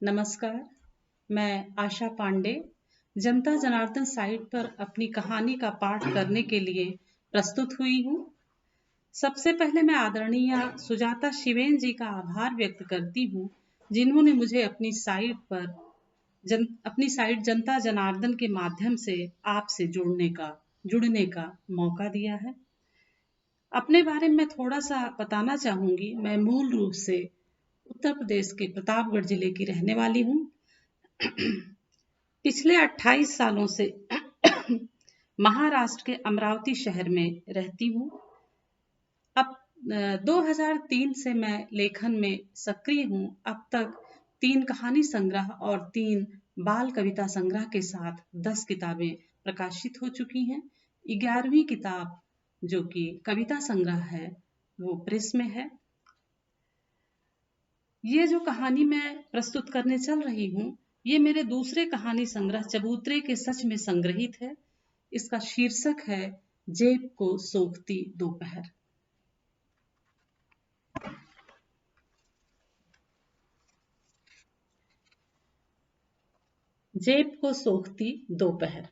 नमस्कार, मैं आशा पांडे जनता जनार्दन साइट पर अपनी कहानी का पाठ करने के लिए प्रस्तुत हुई हूँ। सबसे पहले मैं आदरणीय सुजाता शिवेन जी का आभार व्यक्त करती हूँ, जिन्होंने मुझे अपनी साइट जनता जनार्दन के माध्यम से आपसे जुड़ने का मौका दिया है। अपने बारे में थोड़ा सा बताना चाहूंगी। मैं मूल रूप से उत्तर प्रदेश के प्रतापगढ़ जिले की रहने वाली हूँ। पिछले 28 सालों से महाराष्ट्र के अमरावती शहर में रहती हूँ। अब 2003 से मैं लेखन में सक्रिय हूँ। अब तक 3 कहानी संग्रह और 3 बाल कविता संग्रह के साथ 10 किताबें प्रकाशित हो चुकी हैं। 11वीं किताब जो कि कविता संग्रह है वो प्रेस में है। ये जो कहानी मैं प्रस्तुत करने चल रही हूँ, ये मेरे दूसरे कहानी संग्रह चबूतरे के सच में संग्रहित है। इसका शीर्षक है जेब को सोखती दोपहर। जेब को सोखती दोपहर।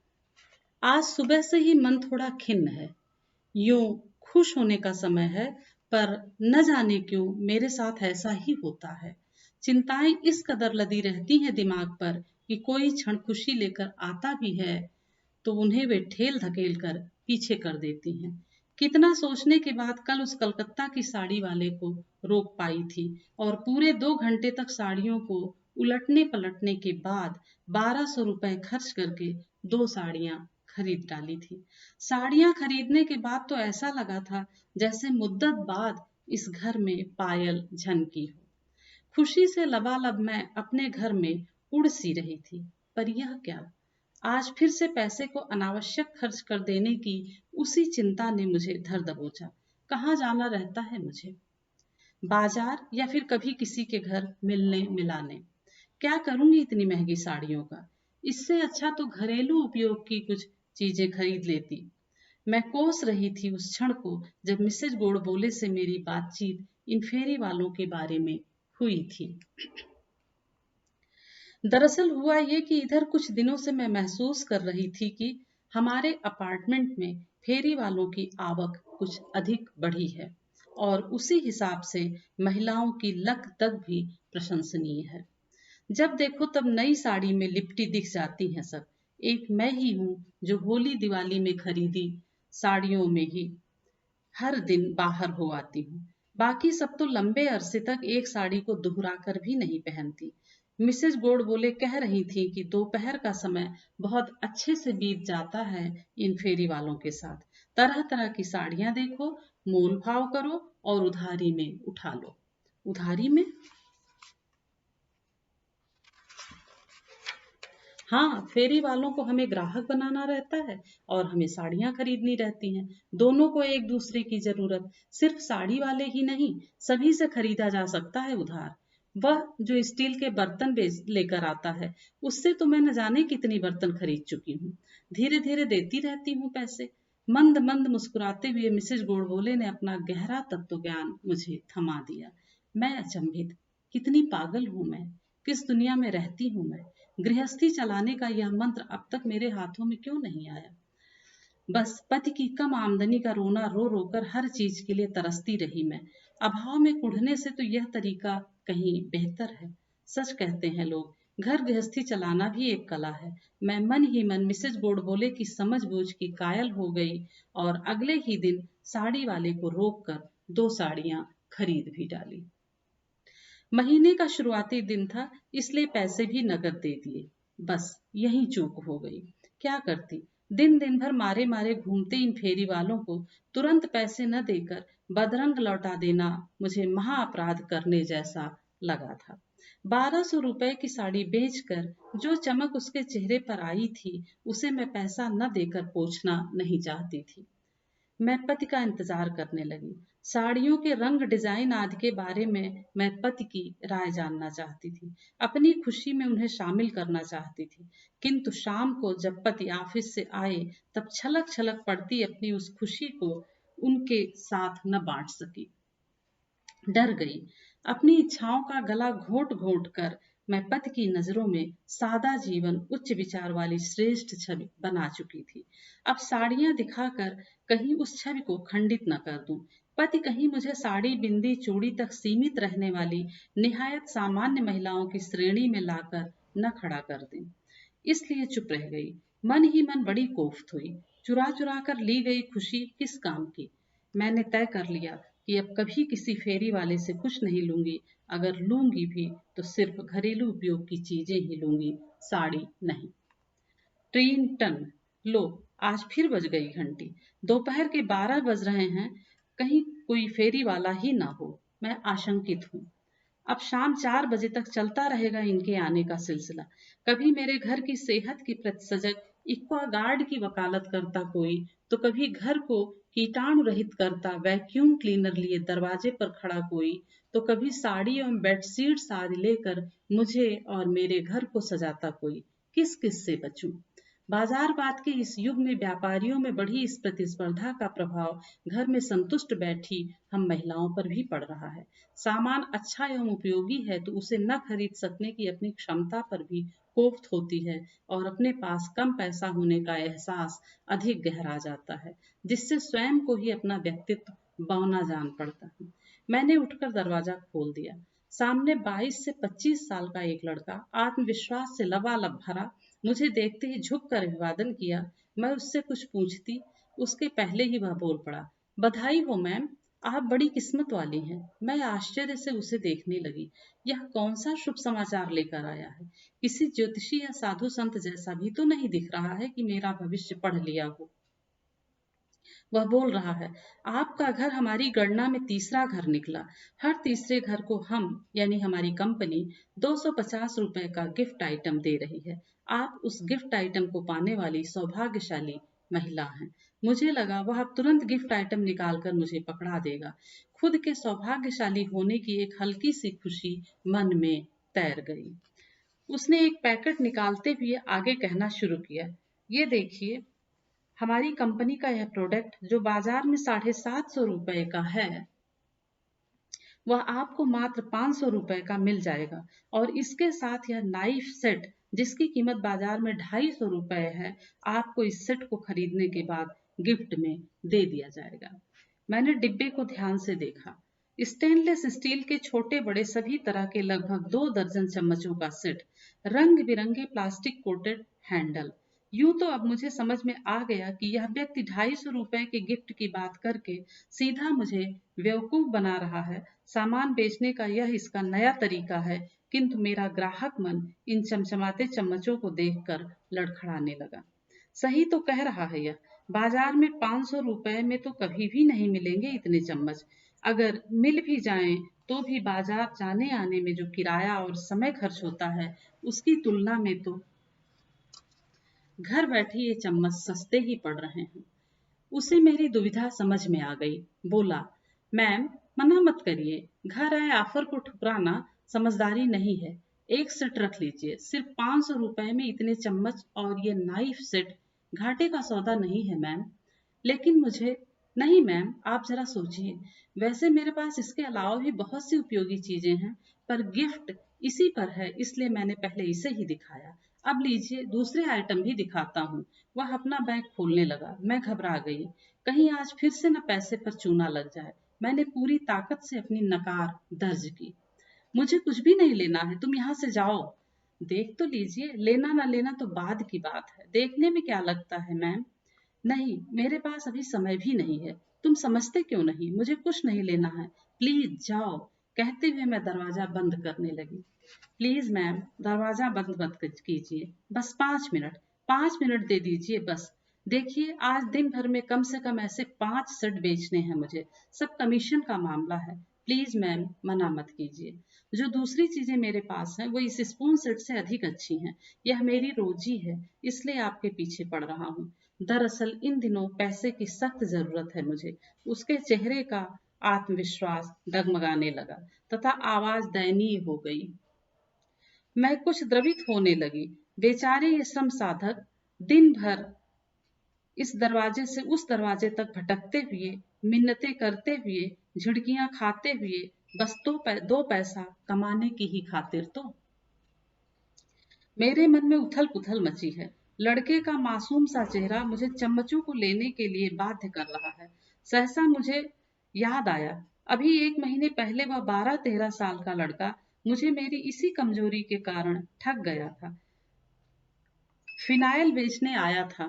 आज सुबह से ही मन थोड़ा खिन्न है। यूं खुश होने का समय है, पर न जाने क्यों मेरे साथ ऐसा ही होता है। चिंताएं इस कदर लदी रहती हैं दिमाग पर कि कोई क्षण खुशी लेकर आता भी है तो उन्हें वे ठेल धकेल कर पीछे कर देती हैं। कितना सोचने के बाद कल उस कलकत्ता की साड़ी वाले को रोक पाई थी और पूरे 2 घंटे तक साड़ियों को उलटने पलटने के बाद 1200 रुपए खर्च करके 2 साड़ियां खरीद डाली थी। साड़ियां खरीदने के बाद तो ऐसा लगा था जैसे मुद्दत बाद इस घर में पायल झनकी हो। खुशी से लबालब मैं अपने घर में उड़ सी रही थी, पर यह क्या, आज फिर से पैसे को अनावश्यक खर्च कर देने की उसी चिंता ने मुझे धर दबोचा। कहाँ जाना रहता है मुझे, बाजार या फिर कभी किसी के घर मिलने मिलाने। क्या करूंगी इतनी महंगी साड़ियों का, इससे अच्छा तो घरेलू उपयोग की कुछ चीजें खरीद लेती। मैं कोस रही थी उस क्षण को जब मिसेज गोड़बोले से मेरी बातचीत इन फेरी वालों के बारे में हुई थी। दरअसल हुआ ये कि इधर कुछ दिनों से मैं महसूस कर रही थी कि हमारे अपार्टमेंट में फेरी वालों की आवक कुछ अधिक बढ़ी है और उसी हिसाब से महिलाओं की लक तक भी प्रशंसनीय है। जब देखो तब नई साड़ी में लिपटी दिख जाती हैं सब। एक मैं ही हूँ जो होली दिवाली में खरीदी साड़ियों में ही हर दिन बाहर हो आती हूँ। बाकी सब तो लंबे अरसे तक एक साड़ी को दोहरा कर भी नहीं पहनती। मिसेज गोड़बोले कह रही थी कि दोपहर का समय बहुत अच्छे से बीत जाता है इन फेरी वालों के साथ। तरह तरह की साड़ियां देखो, मोल भाव करो और उधारी में उठा लो। उधारी में? हाँ, फेरी वालों को हमें ग्राहक बनाना रहता है और हमें साड़ियां खरीदनी रहती हैं। दोनों को एक दूसरे की जरूरत। सिर्फ साड़ी वाले ही नहीं, सभी से खरीदा जा सकता है उधार। वह जो स्टील के बर्तन बेच लेकर आता है, उससे तो मैं न जाने कितनी बर्तन खरीद चुकी हूँ। धीरे धीरे देती रहती हूँ पैसे। मंद मंद मुस्कुराते हुए मिसेज गोड़बोले ने अपना गहरा तत्व ज्ञान मुझे थमा दिया। मैं अचंभित, कितनी पागल हूँ मैं, किस दुनिया में रहती हूँ मैं। गृहस्थी चलाने का यह मंत्र अब तक मेरे हाथों में क्यों नहीं आया। बस पति की कम आमदनी का रोना रो रो कर हर चीज के लिए तरसती रही मैं। अभाव में कुढ़ने से तो यह तरीका कहीं बेहतर है। सच कहते हैं लोग, घर गृहस्थी चलाना भी एक कला है। मैं मन ही मन मिसेज गोड़बोले की समझ बूझ की कायल हो गई और अगले ही दिन साड़ी वाले को रोक कर 2 साड़ियां खरीद भी डाली। महीने का शुरुआती दिन था, इसलिए पैसे भी नकद दे दिए। बस यही चूक हो गई। क्या करती, दिन दिन भर मारे मारे घूमते इन फेरी वालों को तुरंत पैसे न देकर बदरंग लौटा देना मुझे महा अपराध करने जैसा लगा था। 1200 रुपए की साड़ी बेचकर जो चमक उसके चेहरे पर आई थी, उसे मैं पैसा न देकर पोछना नहीं चाहती थी। मैं पति का इंतजार करने लगी। साड़ियों के रंग, डिजाइन आदि के बारे में मैं पति की राय जानना चाहती थी। अपनी खुशी में उन्हें शामिल करना चाहती थी। किंतु शाम को जब पति ऑफिस से आए, तब छलक छलक पड़ती अपनी उस खुशी को उनके साथ न बांट सकी। डर गई। अपनी इच्छाओं का गला घोट घोट कर मैं पति की नजरों में सादा जीवन, उच्च विचार वाली श्रेष्ठ छवि बना चुकी थी। अब साड़ियां दिखाकर कहीं उस छवि को खंडित न कर दूं। पति कहीं मुझे साड़ी, बिंदी, चूड़ी तक सीमित रहने वाली निहायत सामान्य महिलाओं की श्रेणी में लाकर न खड़ा कर दें। इसलिए चुप रह गई। मन ही मन बड़ी कोफ्त हुई। चुरा चुरा कर ली गई खुशी किस काम की। मैंने तय कर लिया कि अब कभी किसी फेरी वाले से कुछ नहीं लूंगी। अगर लूंगी भी तो सिर्फ घरेलू उपयोग की चीजें ही लूंगी, साड़ी नहीं। ट्रीन टन। लो, आज फिर बज गई घंटी। दोपहर के 12 बज रहे हैं। कहीं कोई फेरी वाला ही ना हो। मैं आशंकित हूँ। अब शाम 4 बजे तक चलता रहेगा इनके आने का सिलसिला। कभी मेरे घर की सेहत की प्रति सजग इक्वा गार्ड की वकालत करता कोई, तो कभी घर को कीटाणु रहित करता वैक्यूम क्लीनर लिए दरवाजे पर खड़ा कोई, तो कभी साड़ी एवं बेडशीट्स आदि लेकर मुझे और मेरे घर को सजाता कोई। किस किस से बचूं? बाजारवाद के इस युग में व्यापारियों में बढ़ी इस प्रतिस्पर्धा का प्रभाव घर में संतुष्ट बैठी हम महिलाओं पर भी पड़ रहा है। सामान अच्छा एवं उपयोगी है तो उसे न खरीद सकने की अपनी क्षमता पर भी कोफ्त होती है और अपने पास कम पैसा होने का एहसास अधिक गहरा जाता है, जिससे स्वयं को ही अपना व्यक्तित्व बौना जान पड़ता है। मैंने उठकर दरवाजा खोल दिया। सामने 22 से 25 साल का एक लड़का आत्मविश्वास से लबालब भरा मुझे देखते ही झुक कर अभिवादन किया। मैं उससे कुछ पूछती उसके पहले ही वह बोल पड़ा, बधाई हो मैम, आप बड़ी किस्मत वाली हैं। मैं आश्चर्य से उसे देखने लगी। यह कौन सा शुभ समाचार लेकर आया है? किसी ज्योतिषी या साधु संत जैसा भी तो नहीं दिख रहा है कि मेरा भविष्य पढ़ लिया हो। वह बोल रहा है, आपका घर हमारी गणना में तीसरा घर निकला। हर तीसरे घर को हम यानी हमारी कंपनी 250 रुपए का गिफ्ट आइटम दे रही है। आप उस गिफ्ट आइटम को पाने वाली सौभाग्यशाली महिला हैं। मुझे लगा वह अब तुरंत गिफ्ट आइटम निकालकर मुझे पकड़ा देगा। खुद के सौभाग्यशाली होने की एक हल्की सी खुशी मन में तैर गई। उसने एक पैकेट निकालते हुए आगे कहना शुरू किया, ये देखिए, हमारी कंपनी का यह प्रोडक्ट जो बाजार में 750 रुपए का है, वह आपको मात्र 500 रुपए का मिल जाएगा। और इसके साथ यह नाइफ सेट जिसकी कीमत बाजार में 250 रुपए है, आपको इस सेट को खरीदने के बाद गिफ्ट में दे दिया जाएगा। मैंने डिब्बे को ध्यान से देखा। स्टेनलेस स्टील के छोटे बड़े सभी तरह के लगभग 2 दर्जन चम्मचों का सेट, रंग बिरंगे प्लास्टिक कोटेड हैंडल। यूं तो अब मुझे समझ में आ गया कि यह व्यक्ति 250 रुपए के गिफ्ट की बात करके सीधा मुझे बेवकूफ बना रहा है। सामान बेचने का यह इसका नया तरीका है। किंतु मेरा ग्राहक मन इन चमचमाते चम्मचों को देखकर लड़खड़ाने लगा। सही तो कह रहा है यह। बाजार में 500 रुपए में तो कभी भी नहीं मिलेंगे इतने चम्मच। अगर मिल भी जाएं तो भी बाजार जाने आने में जो किराया और समय खर्च होता है, उसकी तुलना में तो घर बैठे ये चम्मच सस्ते ही पड़ रहे हैं। उसे मेरी दुविधा समझ में आ गई। बोला, मैम, मना मत करिए। घर आए ऑफर को ठुकराना समझदारी नहीं है। एक सेट रख लीजिए। सिर्फ 500 रुपए में इतने चम्मच और ये नाइफ सेट घाटे का सौदा नहीं है मैम। लेकिन मुझे नहीं मैम, आप जरा सोचिए। वैसे मेरे पास इसके अलावा भी बहुत सी उपयोगी चीजें हैं, पर गिफ्ट इसी पर है, इसलिए मैंने पहले इसे ही दिखाया। अब लीजिए, दूसरे आइटम भी दिखाता हूँ। वह अपना बैग खोलने लगा। मैं घबरा गई। कहीं आज फिर से न पैसे पर चूना लग जाए। मैंने पूरी ताकत से अपनी नकार दर्ज की। मुझे कुछ भी नहीं लेना है, तुम यहाँ से जाओ। देख तो लीजिए, लेना ना लेना तो बाद की बात है। देखने में क्या लगता है मैम? नहीं, मेरे पास अभी समय भी नहीं है। तुम समझते क्यों नहीं? मुझे कुछ नहीं लेना है। प्लीज जाओ। कहते हुए मैं दरवाजा बंद करने लगी। प्लीज मैम, दरवाजा बंद मत कीजिए। बस 5 मिनट, 5 मिनट दे दीजिए बस। देखिए, आज दिन भर में कम से कम ऐसे 5 सेट बेचने हैं मुझे। सब कमीशन का मामला है। प्लीज मैम, मना मत कीजिए। जो दूसरी चीजें मेरे पास हैं वो इस स्पून सेट से अधिक अच्छी हैं। यह मेरी रोजी है, इसलिए आपके पीछे पड़ रहा हूँ। दरअसल इन दिनों पैसे की सख्त जरूरत है मुझे। उसके चेहरे का आत्मविश्वास डगमगाने लगा तथा आवाज दयनीय हो गई। मैं कुछ द्रवित होने लगी। बेचारे ये श्रम साधक दिन भर इस दरवाजे से उस दरवाजे तक भटकते हुए, मिन्नतें करते हुए, झिड़कियां खाते हुए, बस दो पैसा कमाने की ही खातिर तो। मेरे मन में उथल पुथल मची है। लड़के का मासूम सा चेहरा मुझे चम्मचों को लेने के लिए बाध्य कर रहा है। सहसा मुझे याद आया, अभी 1 महीने पहले वह 12-13 साल का लड़का मुझे मेरी इसी कमजोरी के कारण ठग गया था। फिनाइल बेचने आया था।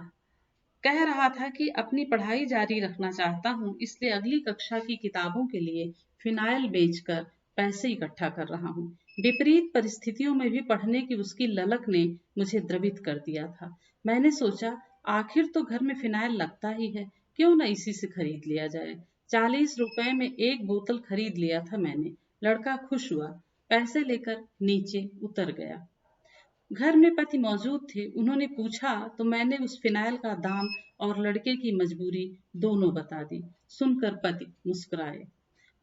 कह रहा था कि अपनी पढ़ाई जारी रखना चाहता हूँ, इसलिए अगली कक्षा की किताबों के लिए फिनाइल बेचकर पैसे इकट्ठा कर रहा हूँ। विपरीत परिस्थितियों में भी पढ़ने की उसकी ललक ने मुझे द्रवित कर दिया था। मैंने सोचा, आखिर तो घर में फिनाइल लगता ही है, क्यों न इसी से खरीद लिया जाए। 40 रुपए में एक बोतल खरीद लिया था मैंने। लड़का खुश हुआ, पैसे लेकर नीचे उतर गया। घर में पति मौजूद थे। उन्होंने पूछा तो मैंने उस फिनाइल का दाम और लड़के की मजबूरी दोनों बता दी। सुनकर पति मुस्कुराए।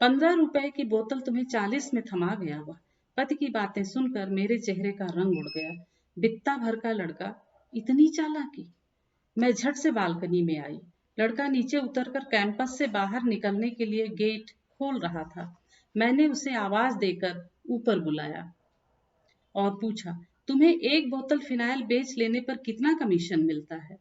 15 रुपए की बोतल तुम्हें 40 में थमा गया। वह पति की बातें सुनकर मेरे चेहरे का रंग उड़ गया। बित्ता भर का लड़का, इतनी चालाकी। मैं झट से बालकनी में आई। लड़का नीचे उतरकर कैंपस से बाहर निकलने के लिए गेट खोल रहा था। मैंने उसे आवाज देकर ऊपर बुलाया और पूछा, तुम्हें एक बोतल फिनाइल बेच लेने पर कितना कमीशन मिलता है।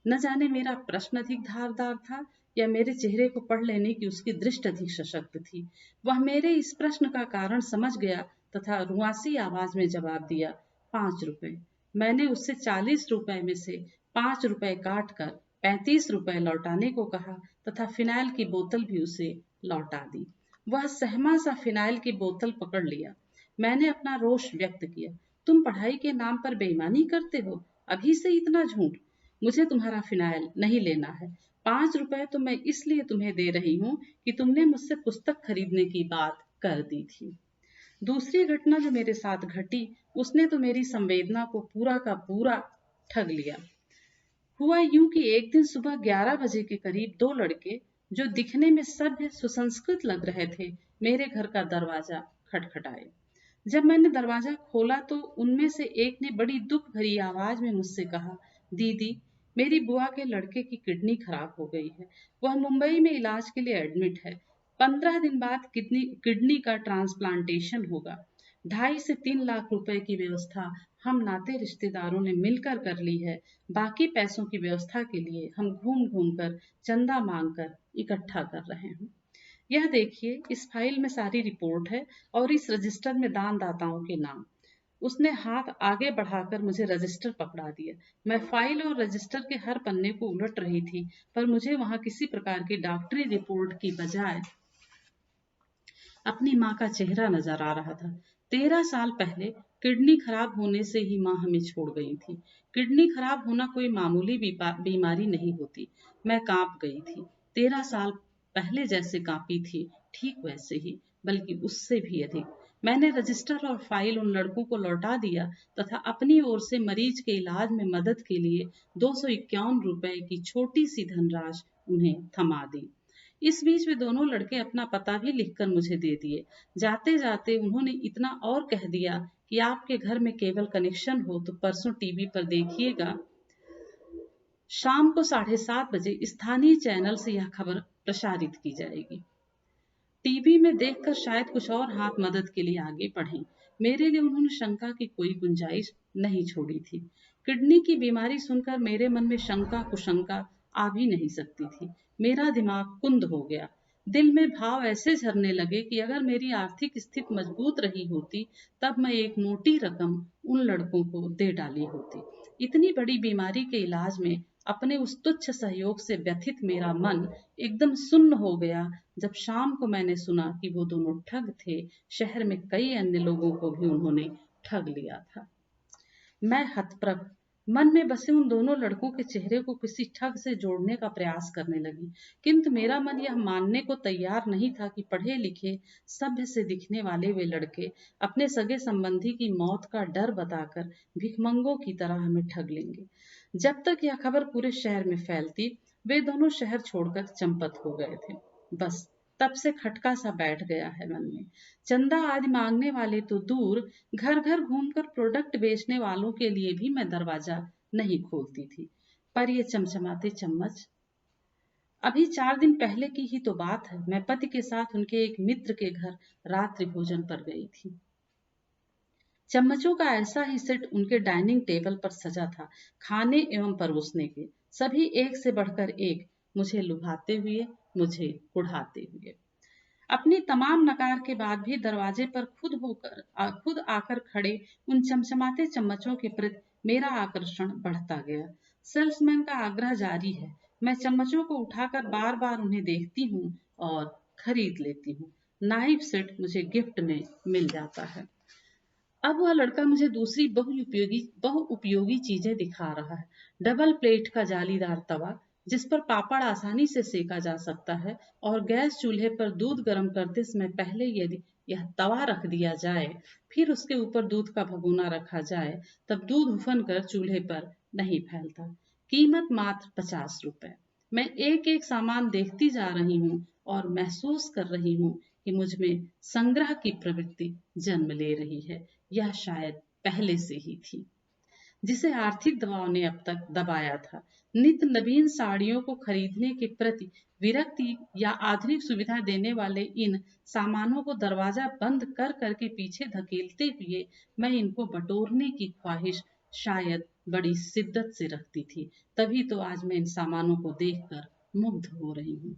न जाने मेरा प्रश्न अधिक धारदार था या मेरे चेहरे को पढ़ लेने की उसकी दृष्टि अधिक सशक्त थी। वह मेरे इस प्रश्न का कारण समझ गया तथा रुआसी आवाज में जवाब दिया, 5 रुपए। मैंने उससे 40 रुपए में से 5 रुपए काट कर 35 रुपए लौटाने को कहा तथा फिनाइल की बोतल भी उसे लौटा दी। वह सहमा सा फिनाइल की बोतल पकड़ लिया। मैंने अपना रोष व्यक्त किया, तुम पढ़ाई के नाम पर बेईमानी करते हो, अभी से इतना झूठ। मुझे तुम्हारा फिनाइल नहीं लेना है। 5 रुपए तो मैं इसलिए तुम्हें दे रही हूँ कि तुमने मुझसे पुस्तक खरीदने की बात कर दी थी। दूसरी घटना जो मेरे साथ घटी, उसने तो मेरी संवेदना को पूरा का पूरा ठग लिया। हुआ यूं कि एक दिन सुबह 11 बजे के करीब दो लड़के, जो दिखने में सभ्य सुसंस्कृत लग रहे थे, मेरे घर का दरवाजा खटखटाए। जब मैंने दरवाजा खोला तो उनमें से एक ने बड़ी दुख भरी आवाज में मुझसे कहा, दीदी, मेरी बुआ के लड़के की किडनी खराब हो गई है। वह मुंबई में इलाज के लिए एडमिट है। 15 दिन बाद किडनी का ट्रांसप्लांटेशन होगा। 2.5 से 3 लाख रुपए की व्यवस्था हम नाते रिश्तेदारों ने मिलकर कर ली है। बाकी पैसों की व्यवस्था के लिए हम घूम घूम कर चंदा मांग कर इकट्ठा कर रहे हैं। यह देखिए, इस फाइल में सारी रिपोर्ट है और इस रजिस्टर में दानदाताओं के नाम। उसने हाथ आगे बढ़ाकर मुझे रजिस्टर पकड़ा दिया। मैं फाइल और रजिस्टर के हर पन्ने को उलट रही थी, पर मुझे वहां किसी प्रकार की डॉक्टरी रिपोर्ट की बजाय अपनी माँ का चेहरा नजर आ रहा था। 13 साल पहले किडनी खराब होने से ही माँ हमें छोड़ गई थी। किडनी खराब होना कोई मामूली बीमारी नहीं होती। मैं कांप गई थी। 13 साल पहले जैसे कांपी थी, ठीक वैसे ही, बल्कि उससे भी अधिक। मैंने रजिस्टर और फाइल उन लड़कों को लौटा दिया तथा अपनी ओर से मरीज के इलाज में मदद के लिए 251 रुपए की छोटी सी धनराशि उन्हें थमा दी। इस बीच वे दोनों लड़के अपना पता भी लिखकर मुझे दे दिए। जाते जाते उन्होंने इतना और कह दिया कि आपके घर में केबल कनेक्शन हो तो परसों टीवी पर देखिएगा, शाम को 7:30 बजे स्थानीय चैनल से यह खबर प्रसारित की जाएगी। टीवी में देखकर शायद कुछ और हाथ मदद के लिए आगे बढ़े। मेरे लिए उन्होंने शंका की कोई गुंजाइश नहीं छोड़ी थी। किडनी की बीमारी सुनकर मेरे मन में शंका कुशंका आ भी नहीं सकती थी। मेरा दिमाग कुंद हो गया। दिल में भाव ऐसे झरने लगे कि अगर मेरी आर्थिक स्थिति मजबूत रही होती, तब मैं एक मोटी रकम उन लड़कों को दे डाली होती। इतनी बड़ी बीमारी के इलाज में अपने उस तुच्छ सहयोग से व्यथित मेरा मन एकदम सुन्न हो गया जब शाम को मैंने सुना कि वो दोनों ठग थे। शहर में कई अन्य लोगों को भी उन्होंने ठग लिया था। मैं हतप्रभ मन में बसे उन दोनों लड़कों के चेहरे को किसी ठग से जोड़ने का प्रयास करने लगी, किंतु मेरा मन यह मानने को तैयार नहीं था कि पढ़े लिखे सभ्य से दिखने वाले वे लड़के अपने सगे संबंधी की मौत का डर बताकर भिखमंगों की तरह हमें ठग लेंगे। जब तक यह खबर पूरे शहर में फैलती, वे दोनों शहर छोड़कर चंपत हो गए थे। बस तब से खटका सा बैठ गया है मन में। चंदा आदि मांगने वाले तो दूर, घर घर घूमकर प्रोडक्ट बेचने वालों के लिए भी मैं दरवाजा नहीं खोलती थी। पर ये चमचमाते चम्मच, अभी 4 दिन पहले की ही तो बात है। मैं पति के साथ उनके एक मित्र के घर रात्रि भोजन पर गई थी। चम्मचों का ऐसा ही सेट उनके डाइनिंग टेबल पर सजा था, खाने एवं परोसने के, सभी एक से बढ़कर एक, मुझे लुभाते हुए, मुझे कुढ़ाते हुए। अपनी तमाम नकार के बाद भी दरवाजे पर खुद आकर खड़े उन चमचमाते चम्मचों के प्रति मेरा आकर्षण बढ़ता गया। सेल्समैन का आग्रह जारी है। मैं चम्मचों को उठाकर बार बार उन्हें देखती हूँ और खरीद लेती हूँ। नाइफ सेट मुझे गिफ्ट में मिल जाता है। अब वह लड़का मुझे दूसरी बहुउपयोगी चीजें दिखा रहा है। डबल प्लेट का जालीदार तवा, जिस पर पापड़ आसानी से सेका जा सकता है, और गैस चूल्हे पर दूध गर्म करते समय पहले यदि यह तवा रख दिया जाए, फिर उसके ऊपर दूध का भगोना रखा जाए, तब दूध उफन कर चूल्हे पर नहीं फैलता। कीमत मात्र 50 रुपए। मैं एक एक सामान देखती जा रही हूँ और महसूस कर रही हूँ कि मुझ में संग्रह की प्रवृत्ति जन्म ले रही है। यह शायद पहले से ही थी, जिसे आर्थिक दबाव ने अब तक दबाया था। नित्य नवीन साड़ियों को खरीदने के प्रति विरक्ति या आधुनिक सुविधा देने वाले इन सामानों को दरवाजा बंद कर करके पीछे धकेलते हुए मैं इनको बटोरने की ख्वाहिश शायद बड़ी शिद्दत से रखती थी। तभी तो आज मैं इन सामानों को देखकर मुग्ध हो रही हूँ।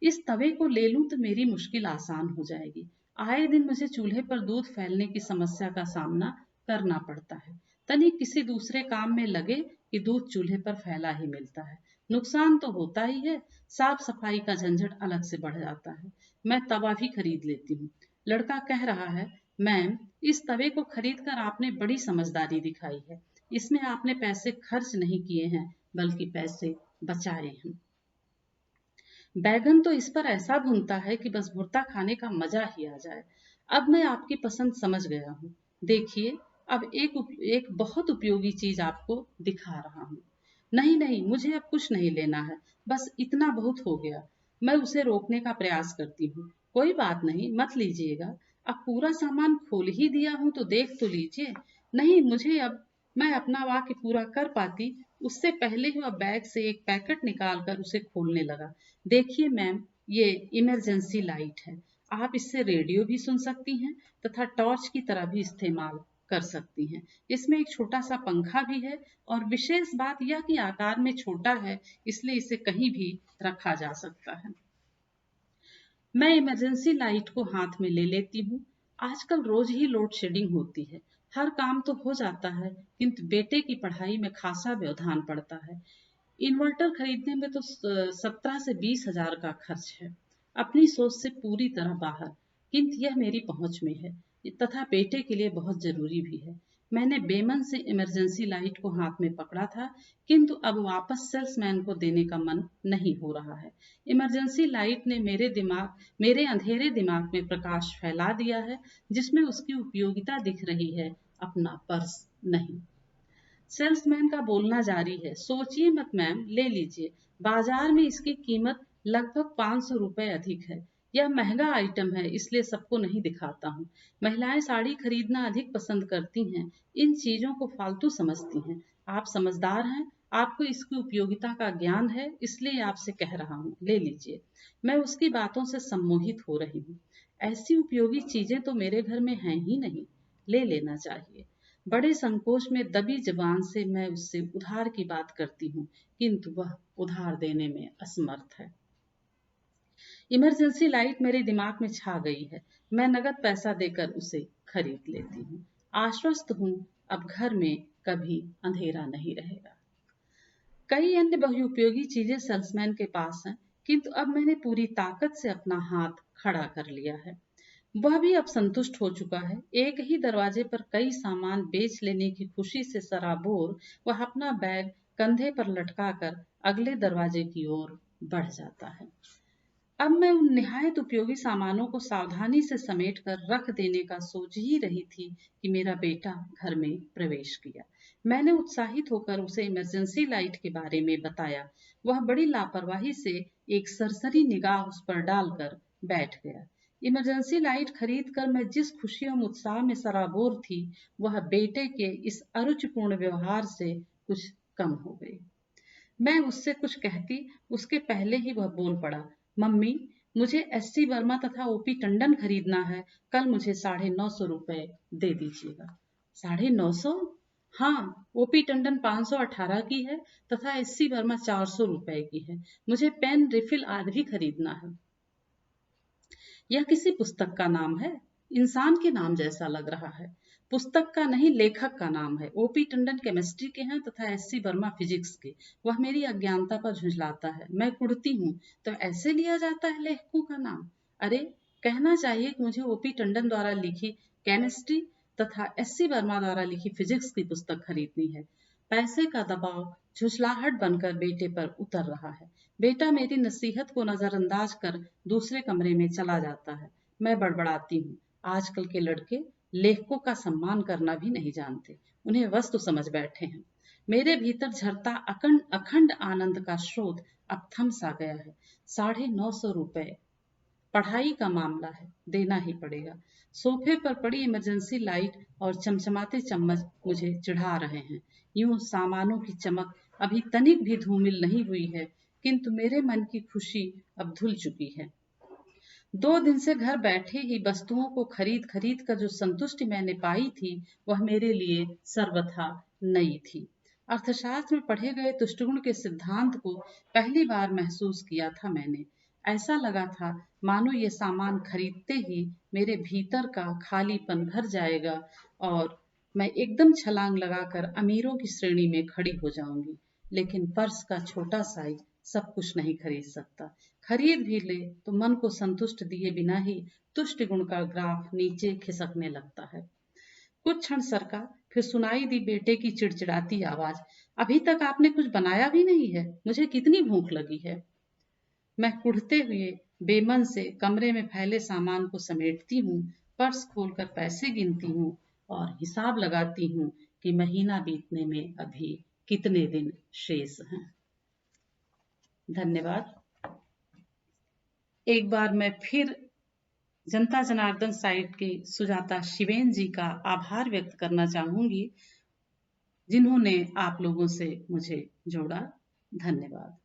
इस तवे को ले लूं तो मेरी मुश्किल आसान हो जाएगी। आए दिन मुझे चूल्हे पर दूध फैलने की समस्या का सामना करना पड़ता है। तनिक किसी दूसरे काम में लगे कि दूध चूल्हे पर फैला ही मिलता है। नुकसान तो होता ही है, साफ सफाई का झंझट अलग से बढ़ जाता है। मैं तवा भी खरीद लेती हूँ। लड़का कह रहा है, मैम, इस तवे को खरीद कर आपने बड़ी समझदारी दिखाई है। इसमें आपने पैसे खर्च नहीं किए हैं, बल्कि पैसे बचाए हैं। बैगन तो इस पर ऐसा भुनता है कि बस भुर्ता खाने का मजा ही आ जाए। अब मैं आपकी पसंद समझ गया हूँ। देखिए, अब एक बहुत उपयोगी चीज आपको दिखा रहा हूँ। नहीं नहीं, मुझे अब कुछ नहीं लेना है, बस इतना बहुत हो गया। मैं उसे रोकने का प्रयास करती हूँ। कोई बात नहीं, मत लीजिएगा। अब पूरा सामान खोल ही दिया हूँ तो देख तो लीजिए। नहीं, मुझे अब मैं अपना वाक्य पूरा कर पाती उससे पहले ही वह बैग से एक पैकेट निकालकर उसे खोलने लगा। देखिए मैम, ये इमरजेंसी लाइट है। आप इससे रेडियो भी सुन सकती हैं तथा टॉर्च की तरह भी इस्तेमाल कर सकती हैं। इसमें एक छोटा सा पंखा भी है, और विशेष बात यह कि आकार में छोटा है, इसलिए इसे कहीं भी रखा जा सकता है। मैं इमरजेंसी लाइट को हाथ में ले लेती हूँ। आजकल रोज ही लोड शेडिंग होती है। हर काम तो हो जाता है, किंतु बेटे की पढ़ाई में खासा व्यवधान पड़ता है। इन्वर्टर खरीदने में तो 17 से 20 हजार का खर्च है। अपनी सोच से पूरी तरह बाहर, किंतु यह मेरी पहुंच में है तथा बेटे के लिए बहुत जरूरी भी है। मैंने बेमन से इमरजेंसी लाइट को हाथ में पकड़ा था, किंतु अब वापस सेल्समैन को देने का मन नहीं हो रहा है। इमरजेंसी लाइट ने मेरे अंधेरे दिमाग में प्रकाश फैला दिया है, जिसमें उसकी उपयोगिता दिख रही है, अपना पर्स नहीं। सेल्समैन का बोलना जारी है, सोचिए मत मैम, ले लीजिए। बाजार में इसकी कीमत लगभग 500 रुपए अधिक है। यह महंगा आइटम है, इसलिए सबको नहीं दिखाता हूँ। महिलाएं साड़ी खरीदना अधिक पसंद करती हैं, इन चीजों को फालतू समझती हैं। आप समझदार हैं, आपको इसकी उपयोगिता का ज्ञान है, इसलिए आपसे कह रहा हूँ, ले लीजिए। मैं उसकी बातों से सम्मोहित हो रही हूँ। ऐसी उपयोगी चीजें तो मेरे घर में हैं ही नहीं, ले लेना चाहिए। बड़े संकोच में दबी जबान से मैं उससे उधार की बात करती हूँ, किंतु वह उधार देने में असमर्थ है। इमरजेंसी लाइट मेरे दिमाग में छा गई है। मैं नगद पैसा देकर उसे खरीद लेती हूँ। आश्वस्त हूँ, अब घर में कभी अंधेरा नहीं रहेगा। कई अन्य बहुउपयोगी चीजें सेल्समैन के पास हैं, किंतु अब मैंने पूरी ताकत से अपना हाथ खड़ा कर लिया है। वह भी अब संतुष्ट हो चुका है। एक ही दरवाजे पर कई सामान बेच लेने की खुशी से सराबोर वह अपना बैग कंधे पर लटकाकर अगले दरवाजे की ओर बढ़ जाता है। अब मैं उन निहायत उपयोगी सामानों को सावधानी से समेट कर रख देने का सोच ही रही थी कि मेरा बेटा घर में प्रवेश किया। मैंने उत्साहित होकर उसे इमरजेंसी लाइट के बारे में बताया। वह बड़ी लापरवाही से एक सरसरी निगाह उस पर डालकर बैठ गया। इमरजेंसी लाइट खरीद कर मैं जिस खुशी और उत्साह में सराबोर थी, वह बेटे के इस अरुचिपूर्ण व्यवहार से कुछ कम हो गई। मैं उससे कुछ कहती, उसके पहले ही वह बोल पड़ा, मम्मी, मुझे एससी वर्मा तथा ओपी टंडन खरीदना है, कल मुझे 950 रुपए दे दीजिएगा। 950? हाँ, ओपी टंडन 518 की है तथा एससी वर्मा 400 रुपए की है। मुझे पेन, रिफिल आदि भी खरीदना है। यह किसी पुस्तक का नाम है? इंसान के नाम जैसा लग रहा है। पुस्तक का नहीं, लेखक का नाम है। ओपी टंडन केमिस्ट्री के हैं तथा एससी वर्मा फिजिक्स के। वह मेरी अज्ञानता पर झुंझलाता है। मैं कुढ़ती हूँ, तो ऐसे लिया जाता है लेखकों का नाम? अरे, कहना चाहिए कि मुझे ओपी टंडन द्वारा लिखी केमिस्ट्री तथा एससी वर्मा द्वारा लिखी फिजिक्स की पुस्तक खरीदनी है। पैसे का दबाव झुंझलाहट बनकर बेटे पर उतर रहा है। बेटा मेरी नसीहत को नजरअंदाज कर दूसरे कमरे में चला जाता है। मैं बड़बड़ाती हूँ, आजकल के लड़के लेखकों का सम्मान करना भी नहीं जानते, उन्हें वस्तु समझ बैठे हैं। मेरे भीतर झरता अखंड अखंड आनंद का स्रोत अब थम सा गया है। 950 रुपए पढ़ाई का मामला है, देना ही पड़ेगा। सोफे पर पड़ी इमरजेंसी लाइट और चमचमाते चम्मच मुझे चिढ़ा रहे हैं। यूं सामानों की चमक अभी तनिक भी धूमिल नहीं हुई है, किंतु मेरे मन की खुशी अब धुल चुकी है। 2 दिन से घर बैठे ही वस्तुओं को खरीद खरीद कर जो संतुष्टि मैंने पाई थी, वह मेरे लिए सर्वथा नई थी। अर्थशास्त्र में पढ़े गए तुष्टगुण के सिद्धांत को पहली बार महसूस किया था मैंने। ऐसा लगा था मानो ये सामान खरीदते ही मेरे भीतर का खालीपन भर जाएगा और मैं एकदम छलांग लगाकर अमीरों की श्रेणी में खड़ी हो जाऊंगी। लेकिन पर्स का छोटा साइज सब कुछ नहीं खरीद सकता। खरीद भी ले तो मन को संतुष्ट दिए बिना ही तुष्ट गुण का ग्राफ नीचे खिसकने लगता है। कुछ क्षण सरका, फिर सुनाई दी बेटे की चिड़चिड़ाती आवाज, अभी तक आपने कुछ बनाया भी नहीं है, मुझे कितनी भूख लगी है। मैं कुढ़ते हुए बेमन से कमरे में फैले सामान को समेटती हूँ, पर्स खोलकर पैसे गिनती हूँ और हिसाब लगाती हूँ कि महीना बीतने में अभी कितने दिन शेष हैं। धन्यवाद। एक बार मैं फिर जनता जनार्दन साइट के सुजाता शिवेन जी का आभार व्यक्त करना चाहूंगी, जिन्होंने आप लोगों से मुझे जोड़ा। धन्यवाद।